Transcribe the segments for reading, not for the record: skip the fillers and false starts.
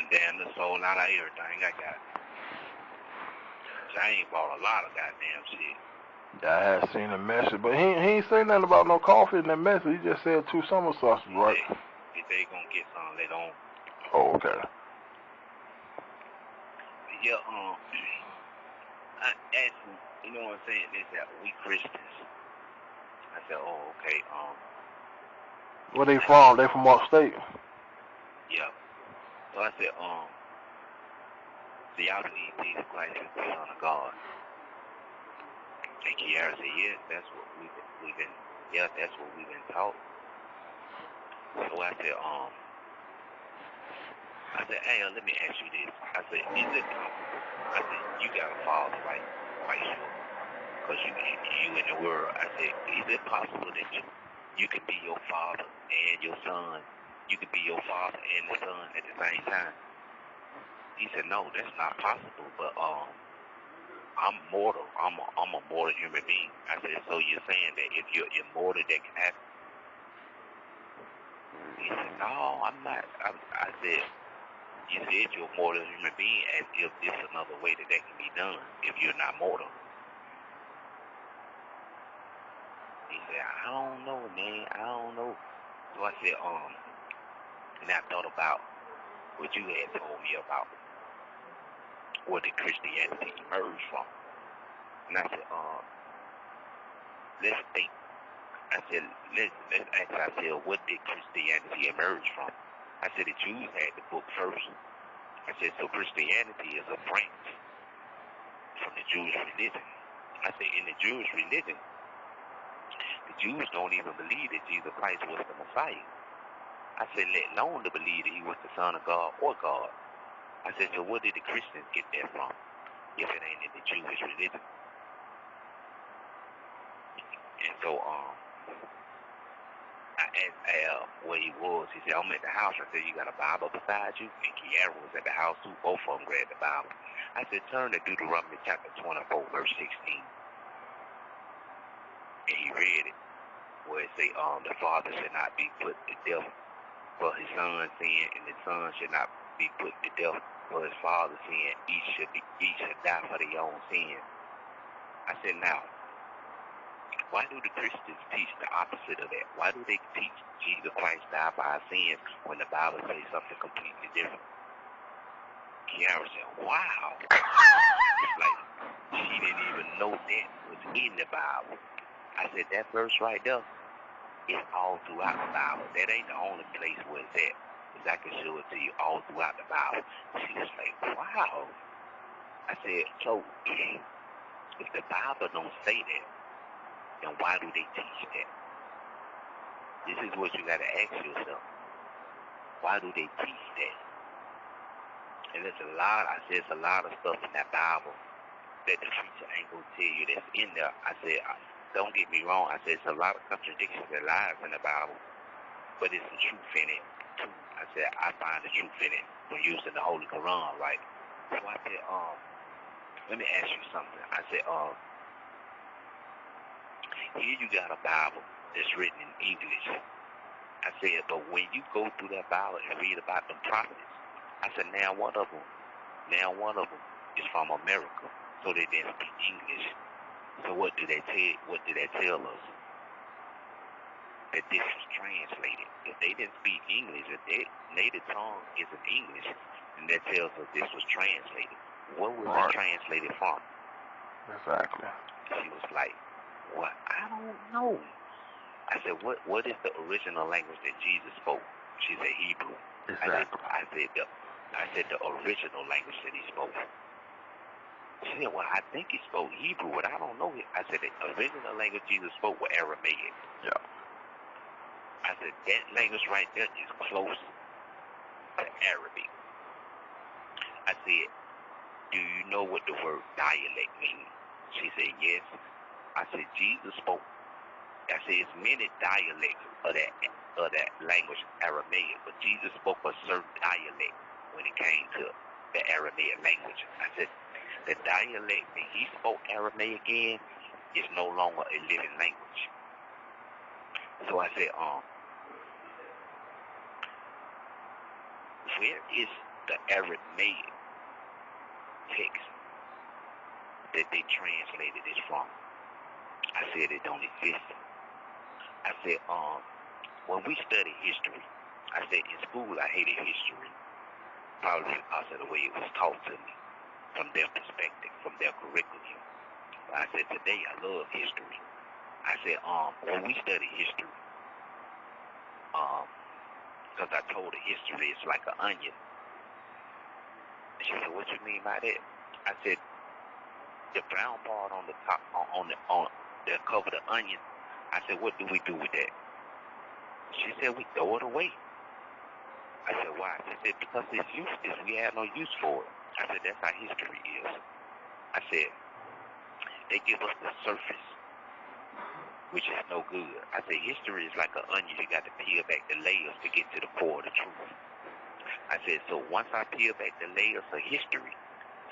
done damn the soul out of everything I got. I ain't bought a lot of goddamn shit. Yeah, I had seen the message, but he ain't say nothing about no coffee in that message. He just said 2 summer sauces, right? If they gonna get some later on. Oh, okay. Yeah, I asked him, you know what I'm saying? They said, we Christians. I said, oh, okay, Where they from? They from upstate? Yeah. So I said, do y'all believe Jesus Christ is the Son of God? And Kiara said, yes, that's what we've been taught. So I said, hey, let me ask you this. I said, is it possible? I said, you got a father, right? Quite sure. Because you in the world. I said, is it possible that you can be your father and your son? You can be your father and the son at the same time? He said, no, that's not possible. But I'm mortal. I'm a mortal human being. I said, so you're saying that if you're immortal, that can happen? He said, no, I'm not. I said, you said you're a mortal human being, as if there's another way that can be done if you're not mortal. He said, I don't know, man. I don't know. So I said, and I thought about what you had told me about where did Christianity emerge from. And I said, let's think. I said, let's ask ourselves, what did Christianity emerge from? I said, the Jews had the book first. I said, so Christianity is a branch from the Jewish religion. I said, in the Jewish religion, the Jews don't even believe that Jesus Christ was the Messiah. I said, let alone to believe that he was the Son of God or God. I said, so where did the Christians get that from if it ain't in the Jewish religion? And so, I asked Al where he was. He said, I'm at the house. I said, you got a Bible beside you? And Kiara was at the house too. Both of them grabbed the Bible. I said, turn to Deuteronomy chapter 24, verse 16. And he read it, where it say, the father should not be put to death for his son's sin, and the son should not be put to death for his father's sin. Each should die for their own sin. I said, now, why do the Christians teach the opposite of that? Why do they teach Jesus Christ died for our sins when the Bible says something completely different? Kiara said, wow. It's like she didn't even know that was in the Bible. I said, that verse right there is all throughout the Bible. That ain't the only place where it's at. Because I can show it to you all throughout the Bible. She was like, wow. I said, so if the Bible don't say that, then why do they teach that? This is what you got to ask yourself. Why do they teach that? And there's a lot of stuff in that Bible that the preacher ain't going to tell you that's in there. I said, don't get me wrong. I said, it's a lot of contradictions and lies in the Bible, but there's some truth in it, too. I said, I find the truth in it from using the Holy Quran, right? So I said, let me ask you something. I said, here you got a Bible that's written in English. I said, but when you go through that Bible and read about them prophets, I said, now one of them is from America, so they didn't speak English. So what do they tell us? That this was translated. If they didn't speak English, if their native tongue isn't English, then that tells us this was translated. What was it translated from? Exactly. She was like, what? I don't know. I said, what is the original language that Jesus spoke? She said Hebrew. Exactly. I said the original language that he spoke. She said, well, I think he spoke Hebrew, but I don't know. I said the original language Jesus spoke was Aramaic. Yeah. I said, that language right there is close to Arabic. I said, do you know what the word dialect means? She said, yes. I said, Jesus spoke. I said, it's many dialects of that language, Aramaic, but Jesus spoke a certain dialect when it came to the Aramaic language. I said, the dialect that he spoke Aramaic in is no longer a living language. So I said, where is the Aramaic text that they translated this from. I said it don't exist. I said, when we study history, I said in school I hated history, probably because of the way it was taught to me, from their perspective, from their curriculum. But I said today I love history. I said, when we study history, because I told her history is like an onion. She said, what you mean by that? I said, the brown part on the top, on the cover the onion. I said, what do we do with that? She said, we throw it away. I said, why? She said, because it's useless. We have no use for it. I said, that's how history is. I said, they give us the surface, which is no good. I said, history is like an onion. You got to peel back the layers to get to the core of the truth. I said, so once I peel back the layers of history,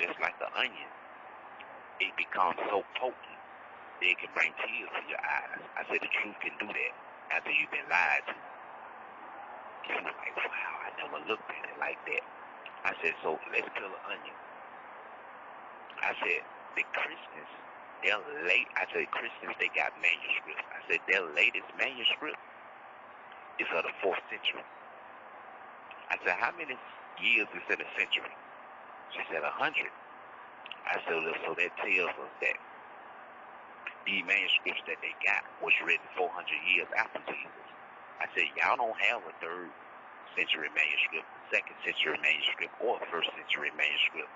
just like an onion, it becomes so potent that it can bring tears to your eyes. I said, the truth can do that after you've been lied to. She was like, wow, I never looked at it like that. I said, so let's peel an onion. I said, the Christians, Christians, they got manuscripts. I said, their latest manuscript is of the 4th century. I said, how many years is in a century? She said, 100. I said, so that tells us that these manuscripts that they got was written 400 years after Jesus. I said, y'all don't have a 3rd century manuscript, 2nd century manuscript, or 1st century manuscript.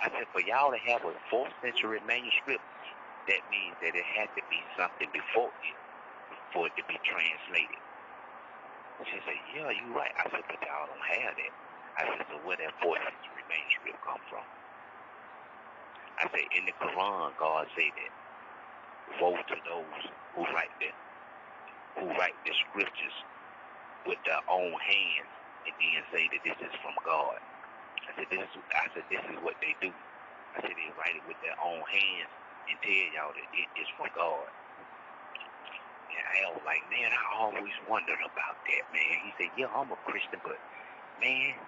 I said, for y'all to have a 4th century manuscript, that means that it had to be something before it, for it to be translated. She said, yeah, you're right. I said, but y'all don't have that. I said, so where that 4th century manuscript come from? I said, in the Quran, God say that, woe to those who write the scriptures with their own hands and then say that this is from God. I said, this is what they do. I said, they write it with their own hands and tell y'all that it is from God. And I was like, man, I always wondered about that, man. He said, yeah, I'm a Christian, but man,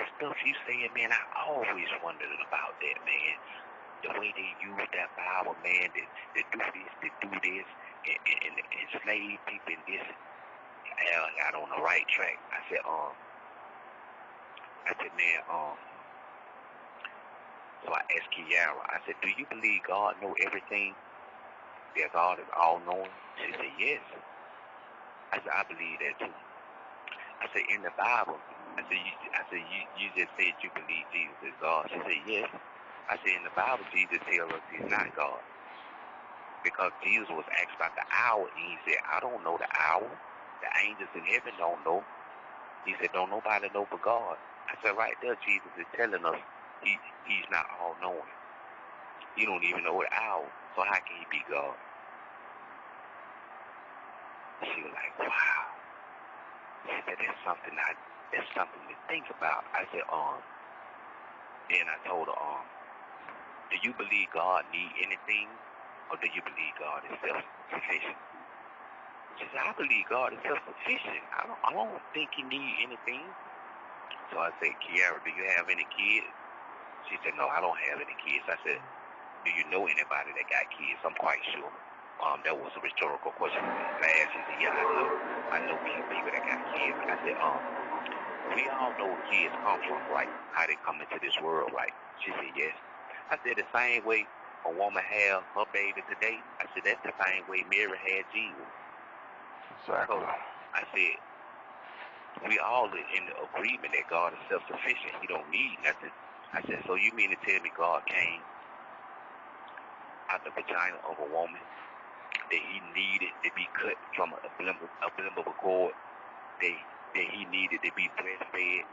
the stuff you saying, man, I always wondered about that, man. The way they use that Bible, man, to do this, and enslave people in this. I got on the right track. I said, man, so I asked Kiara, I said, do you believe God know everything? That God is all-knowing? She said, yes. I said, I believe that too. I said, in the Bible, you just said you believe Jesus is God. She said, yes. I said, in the Bible, Jesus tells us he's not God. Because Jesus was asked about the hour, and he said, I don't know the hour. The angels in heaven don't know. He said, don't nobody know but God. I said, right there, Jesus is telling us he's not all-knowing. You don't even know the hour, so how can he be God? She was like, wow. She said, that's something to think about. I said, then I told her, do you believe God need anything, or do you believe God is self-sufficient? She said, I believe God is self-sufficient. I don't think he need anything. So I said, Kiara, do you have any kids? She said, no, I don't have any kids. I said, do you know anybody that got kids? I'm quite sure. That was a rhetorical question. Last, she said, yeah, I know people that got kids. I said, we all know where kids come from, right? How they come into this world, right? She said, yes. I said, the same way a woman had her baby today, I said, that's the same way Mary had Jesus. Exactly. So I said, we all are in the agreement that God is self-sufficient. He don't need nothing. I said, so you mean to tell me God came out the vagina of a woman, that he needed to be cut from a umbilical cord, that he needed to be breastfed,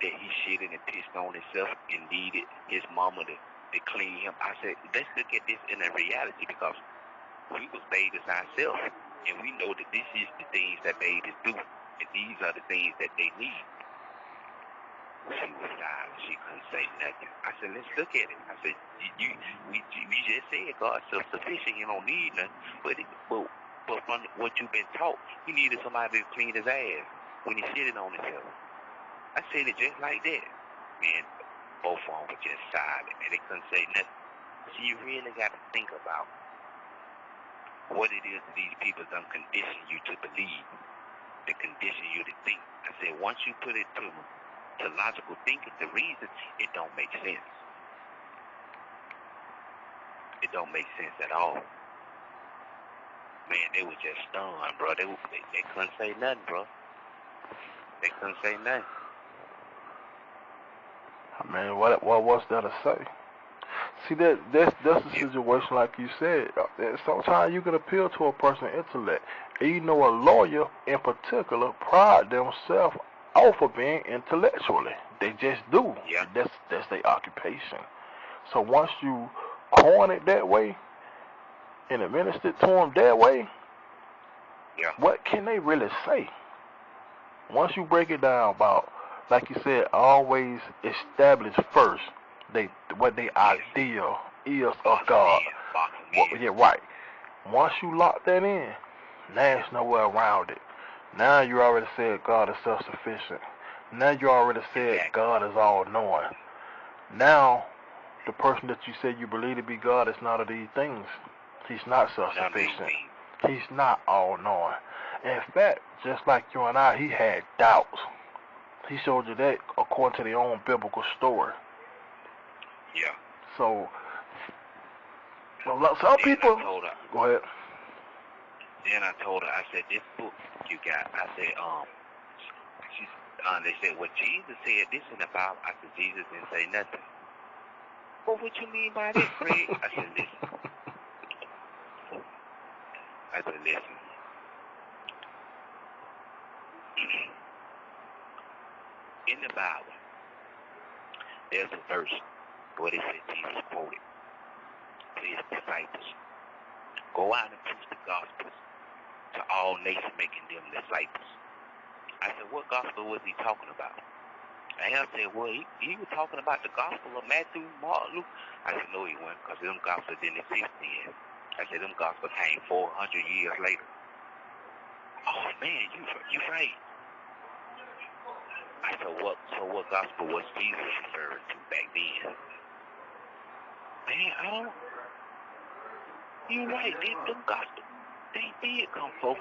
that he shitted and pissed on himself and needed his mama to clean him? I said, let's look at this in a reality, because we was babies ourselves, and we know that this is the things that babies do, and these are the things that they need. She was silent. She couldn't say nothing. I said, let's look at it. I said, we just said God's self-sufficient. He don't need nothing. But from what you've been taught, he needed somebody to clean his ass when he shitted on himself. I said it just like that. Man, both of them were just silent, and they couldn't say nothing. So you really got to think about what it is that these people done condition you to believe, they condition you to think. I said, once you put it to logical thinking, the reason, it don't make sense. It don't make sense at all. Man, they were just stunned, bro. They couldn't say nothing, bro. They couldn't say nothing. Man, what was there to say? See, that's a situation like you said. Sometimes you can appeal to a person's intellect. And you know, a lawyer in particular pride themselves off of being intellectually. They just do. Yeah. That's their occupation. So once you coin it that way and administer it to them that way, yeah, what can they really say? Once you break it down about, like you said, always establish first what their idea is of God. Yeah, right. Once you lock that in, now there's nowhere around it. Now you already said God is self-sufficient. Now you already said God is all-knowing. Now, the person that you say you believe to be God is not of these things. He's not self-sufficient. He's not all-knowing. In fact, just like you and I, he had doubts. He showed you that according to their own biblical story. Yeah. So, some people... Go ahead. Then I told her, I said, this book you got, I said, they said, well, Jesus said this in the Bible. I said, Jesus didn't say nothing. Well, what you mean by that, Craig? I said, listen. In the Bible, there's a verse where it said Jesus quoted to his disciples, go out and preach the gospel to all nations, making them disciples. I said, what gospel was he talking about? And I said, well, he was talking about the gospel of Matthew, Mark, Luke. I said, no, he wasn't, because them gospels didn't exist then. I said, them gospels came 400 years later. Oh, man, you right. I said, what gospel was Jesus referring to back then? Man, you right, them gospels, they did come 400.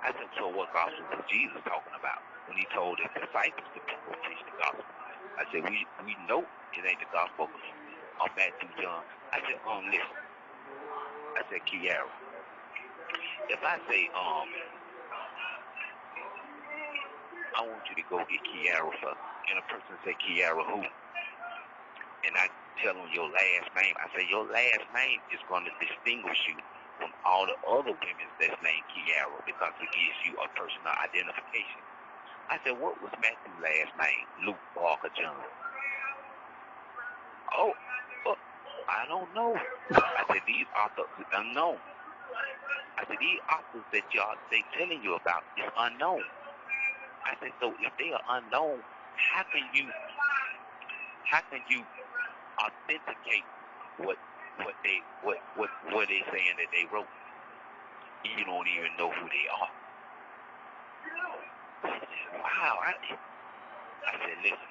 I said, so what gospel was Jesus talking about when he told his disciples to preach the gospel? I said, we know it ain't the gospel of Matthew, John. I said, listen. I said, Kiara, if I say, I want you to go get Kiara for, and a person say, Kiara who? And I tell them your last name. I say, your last name is going to distinguish you from all the other women that's named Kiara because it gives you a personal identification. I said, what was Matthew's last name? Luke, Mark, or John? Oh, I don't know. I said, these authors are unknown. I said, these authors that they telling you about is unknown. I said, so if they are unknown, how can you authenticate what they saying that they wrote? You don't even know who they are. Wow. I said, listen.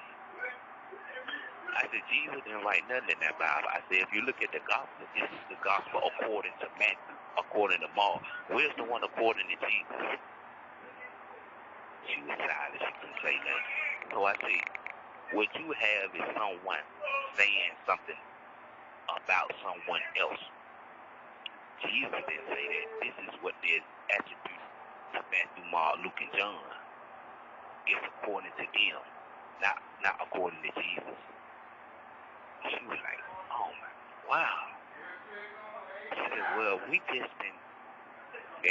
I said, Jesus didn't write nothing in that Bible. I said, if you look at the gospel, this is the gospel according to Matthew, according to Mark. Where's the one according to Jesus? She was silent. She couldn't say nothing. So I said, what you have is someone saying something about someone else. Jesus didn't say that. This is what they're attributing to Matthew, Mark, Luke, and John. It's according to them, not according to Jesus. She was like, oh my, wow. She said, well, we just been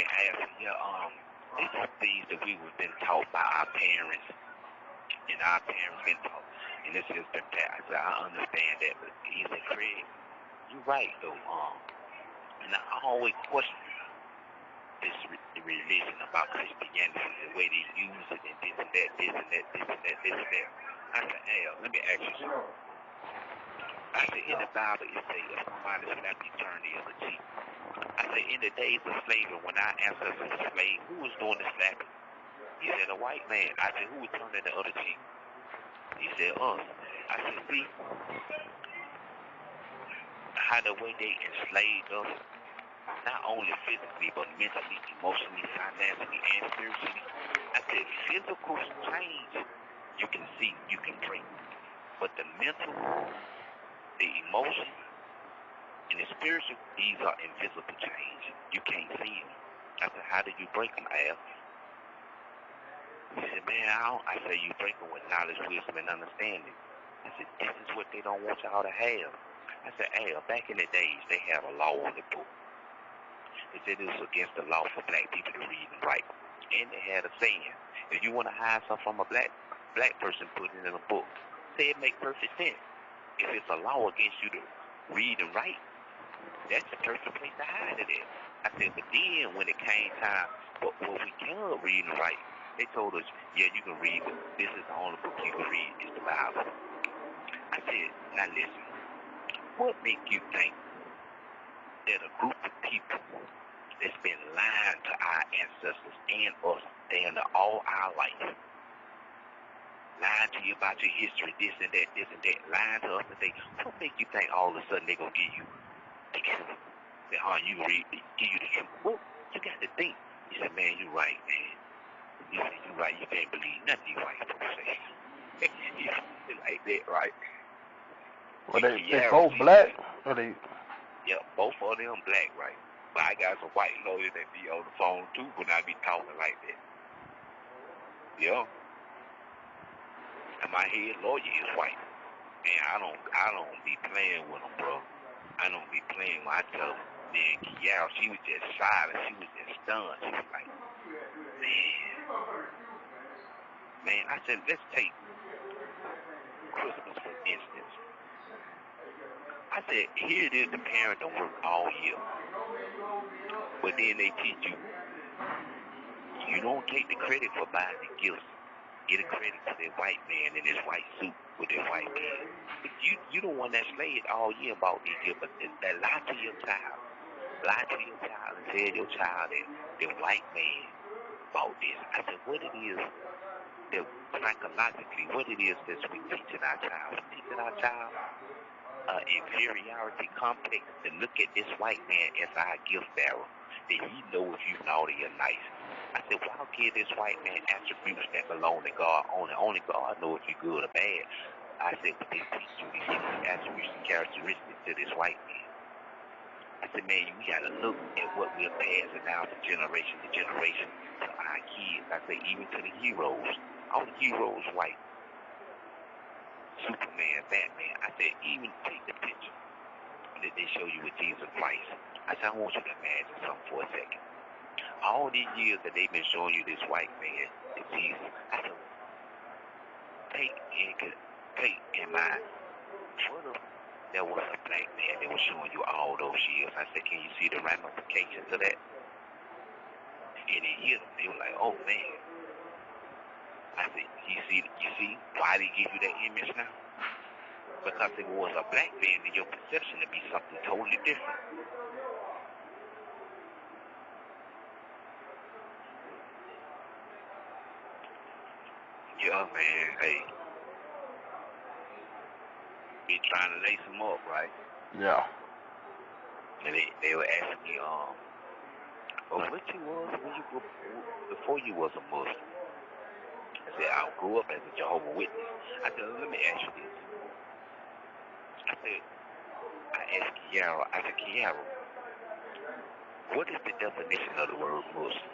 asking, these are things that we were been taught by our parents, and our parents been taught, and this has been taught. I said, I understand that, but he said, Craig, you're right though. And I always question this religion about Christianity, the way they use it, and this and that, this and that, this and that, this and that. I said, hey, let me ask you something. I said, in the Bible, it says, if somebody slap you, turn the other cheek. I said, in the days of slavery, when our ancestors were slaves, who was doing the slapping? He said, a white man. I said, who was turning the other cheek? He said, us. I said, see, how the way they enslaved us, not only physically, but mentally, emotionally, financially, and spiritually. I said, physical change, you can see, you can break. But the mental, the emotion, and the spiritual, these are invisible change. You can't see them. I said, how did you break them, Al? He said, man, I said, you break them with knowledge, wisdom, and understanding. I said, this is what they don't want y'all to have. I said, Al, back in the days, they had a law on the book. They said it was against the law for black people to read and write. And they had a saying, if you want to hide something from a black person, put it in a book. Say it make perfect sense. If it's a law against you to read and write, that's the perfect place to hide it at. I said, but then when it came time, but when we can read and write, they told us, yeah, you can read, but this is the only book you can read, is the Bible. I said, now listen, what make you think that a group of people that's been lying to our ancestors and us all our life, lying to you about your history, this and that, lying to us today, what make you think all of a sudden they're going to give you the truth? That, you read, give you the truth. Well, you got to think. He said, man, you're right, man. He said, you're right, you can't believe nothing you white folks say. He said like that, right? Well, they both black? Or they... Yeah, both of them black, right? But I got some white lawyers that be on the phone, too, when I be talking like that. Yeah. And my head lawyer is white. Man, I don't be playing with them, bro. I don't be playing when I tell them. Man, Kiara, she was just silent. She was just stunned. She was like, man, I said, let's take Christmas for instance. I said, here it is, the parent don't work all year. But then they teach you, you don't take the credit for buying the gifts. Get a credit to that white man in his white suit with that white man. But you the one that slayed all year about these gifts, but that lie to your child. Lie to your child and tell your child that the white man bought this. I said, what it is that psychologically, what it is that we teaching our child. We're teaching our child inferiority complex to look at this white man as our gift bearer. That he know if you naughty or nice. I said, well, I'll give this white man attributes that belong to God only. Only God knows if you're good or bad. I said, but they teach you to give these attributes and characteristics to this white man. I said, man, we got to look at what we're passing down from generation to generation to our kids. I said, even to the heroes. All the heroes white. Superman, Batman. I said, even take the picture that they show you with Jesus Christ. I said, I want you to imagine something for a second. All these years that they've been showing you this white man, this Jesus. I said, take in mind, what if there was a black man that was showing you all those years? I said, can you see the ramifications of that? And they hit them. They were like, oh, man. I said, you see why they give you that image now? Because it was a black man, and your perception to be something totally different. Yeah, man, hey. Be trying to lace them up, right? Yeah. And they were asking me, what you was when you before you was a Muslim? I said, I grew up as a Jehovah's Witness. I said, let me ask you this. I asked Kiara, Kiara, what is the definition of the word Muslim?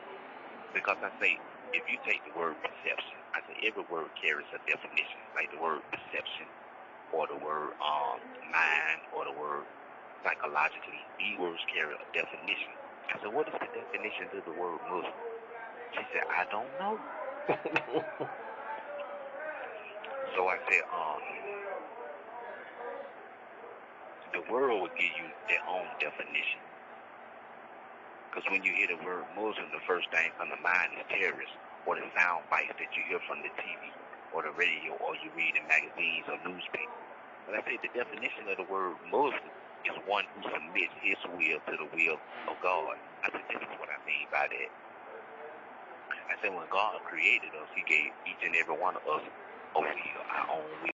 Because I say, if you take the word perception, I say every word carries a definition, like the word perception, or the word mind, or the word psychologically. These words carry a definition. I said, what is the definition of the word Muslim? She said, I don't know. So I said, the world will give you their own definition. Because when you hear the word Muslim, the first thing on the mind is terrorist, or the sound bites that you hear from the TV, or the radio, or you read in magazines or newspapers. But I say the definition of the word Muslim is one who submits his will to the will of God. I said, this is what I mean by that. I said, when God created us, he gave each and every one of us our will, our own will.